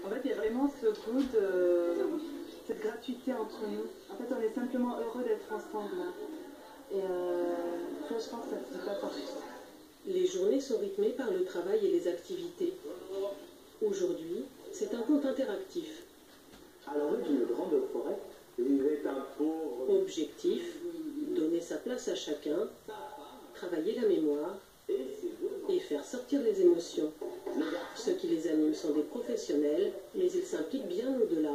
En fait, il y a vraiment ce goût de cette gratuité entre nous. En fait, on est simplement heureux d'être ensemble. Et ça, je pense que ça se dit pas partout. Les journées sont rythmées par le travail et les activités. Aujourd'hui, c'est un conte interactif. À la rue d'une grande forêt, vivait un pauvre... Objectif, donner sa place à chacun, travailler la mémoire et faire sortir les émotions. Ceux qui les animent sont des professionnels, mais ils s'impliquent bien au-delà.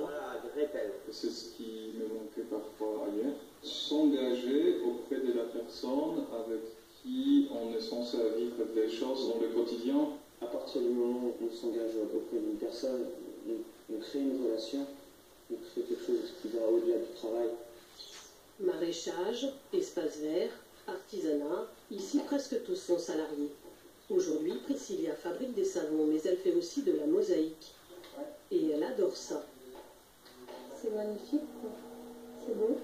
C'est ce qui me manquait parfois ailleurs. S'engager auprès de la personne avec qui on est censé vivre des choses dans le quotidien. À partir du moment où on s'engage auprès d'une personne, on crée une relation, on crée quelque chose qui va au-delà du travail. Maraîchage, espace vert, artisanat, ici presque tous sont salariés. Aujourd'hui, Priscilla fabrique des savons, mais elle fait aussi de la mosaïque. Et elle adore ça. C'est magnifique, c'est beau.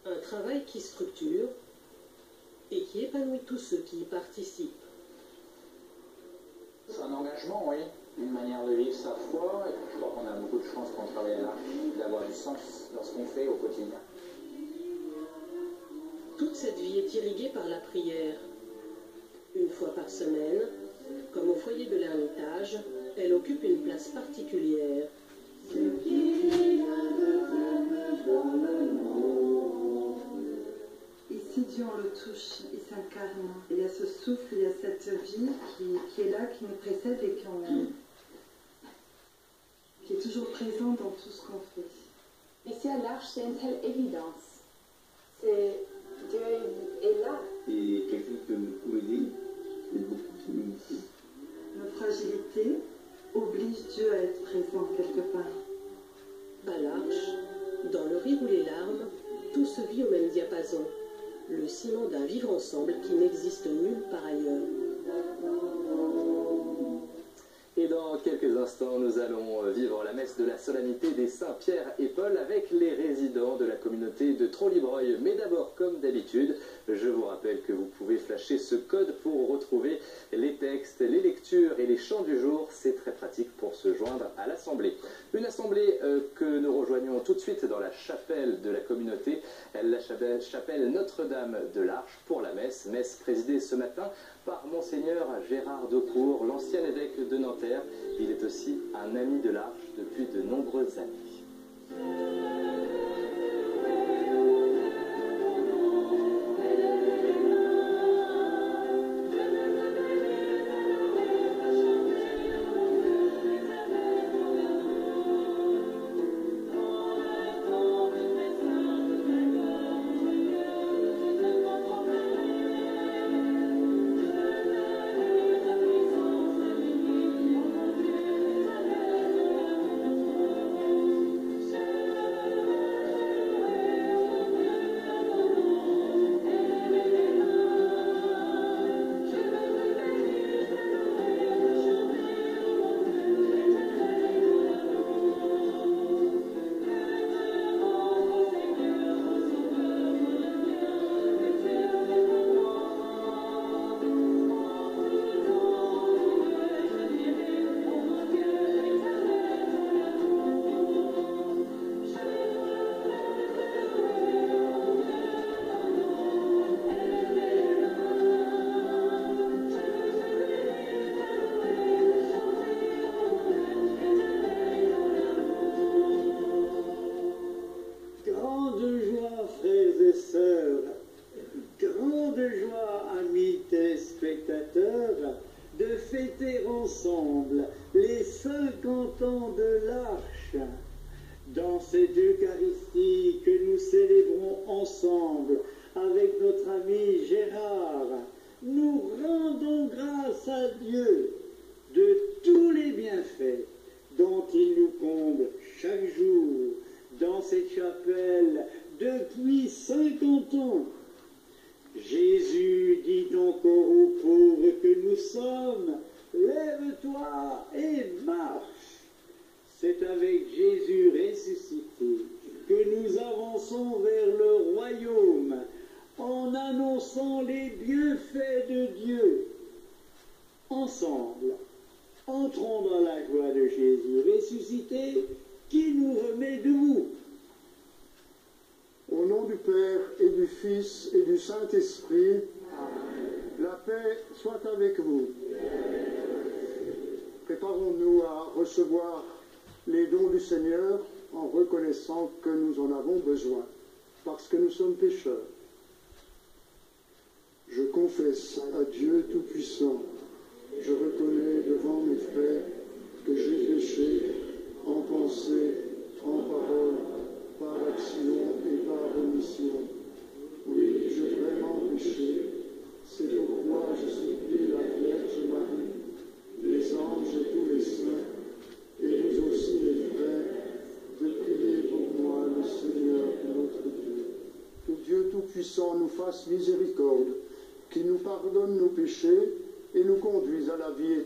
Un travail qui structure et qui épanouit tous ceux qui y participent. C'est un engagement, oui. Une manière de vivre sa foi. Et puis je crois qu'on a beaucoup de chance quand on travaille là, d'avoir du sens dans ce qu'on fait au quotidien. Toute cette vie est irriguée par la prière. Une fois par semaine, comme au foyer de l'Ermitage, elle occupe une place particulière. Ici, Dieu, on le touche, il s'incarne. Il y a ce souffle, il y a cette vie qui est là, qui nous précède et qui est toujours présente dans tout ce qu'on fait. Ici à l'Arche, c'est une telle évidence. C'est Dieu est là. Et quelqu'un qui peut m'aider, c'est beaucoup plus magnifique. Notre fragilité oblige Dieu à être présent quelque part. À l'Arche, dans le rire ou les larmes, tout se vit au même diapason. Le ciment d'un vivre ensemble qui n'existe nulle part ailleurs. Et dans quelques instants, nous allons vivre la messe de la solennité des Saints Pierre et Paul avec les résidents de la communauté de Trollibreuil. Mais d'abord, comme d'habitude, je vous rappelle que vous pouvez flasher ce code pour retrouver les textes, les lectures et les chants du jour. C'est très pratique pour se joindre à l'assemblée. Une assemblée que nous rejoignons tout de suite dans la chapelle de la communauté, la chapelle Notre-Dame de l'Arche pour la messe. Messe présidée ce matin par Monseigneur Gérard Daucourt, l'ancien évêque de Nanterre. Il est aussi un ami de l'Arche depuis de nombreuses années. De fêter ensemble les 50 ans de l'Arche dans cette Eucharistie que nous célébrons ensemble avec notre ami Gérard. Nous rendons grâce à Dieu de tous les bienfaits dont il nous comble chaque jour dans cette chapelle depuis 50 ans. Jésus dit encore aux pauvres que nous sommes, lève-toi et marche. C'est avec Jésus ressuscité que nous avançons vers le royaume en annonçant les bienfaits de Dieu. Ensemble, Entrons dans la joie de Jésus ressuscité, qui nous remet debout. Au nom du Père et du Fils et du Saint-Esprit, la paix soit avec vous. Préparons-nous à recevoir les dons du Seigneur en reconnaissant que nous en avons besoin, parce que nous sommes pécheurs. Je confesse à Dieu Tout-Puissant, je reconnais devant mes frères que j'ai péché en pensée, en parole, par action et par omission. Oui, j'ai vraiment péché. C'est pourquoi je supplie la Vierge Marie, les anges et tous les saints, et vous aussi les frères, de prier pour moi le Seigneur notre Dieu. Que Dieu Tout-Puissant nous fasse miséricorde, qu'il nous pardonne nos péchés et nous conduise à la vie éternelle.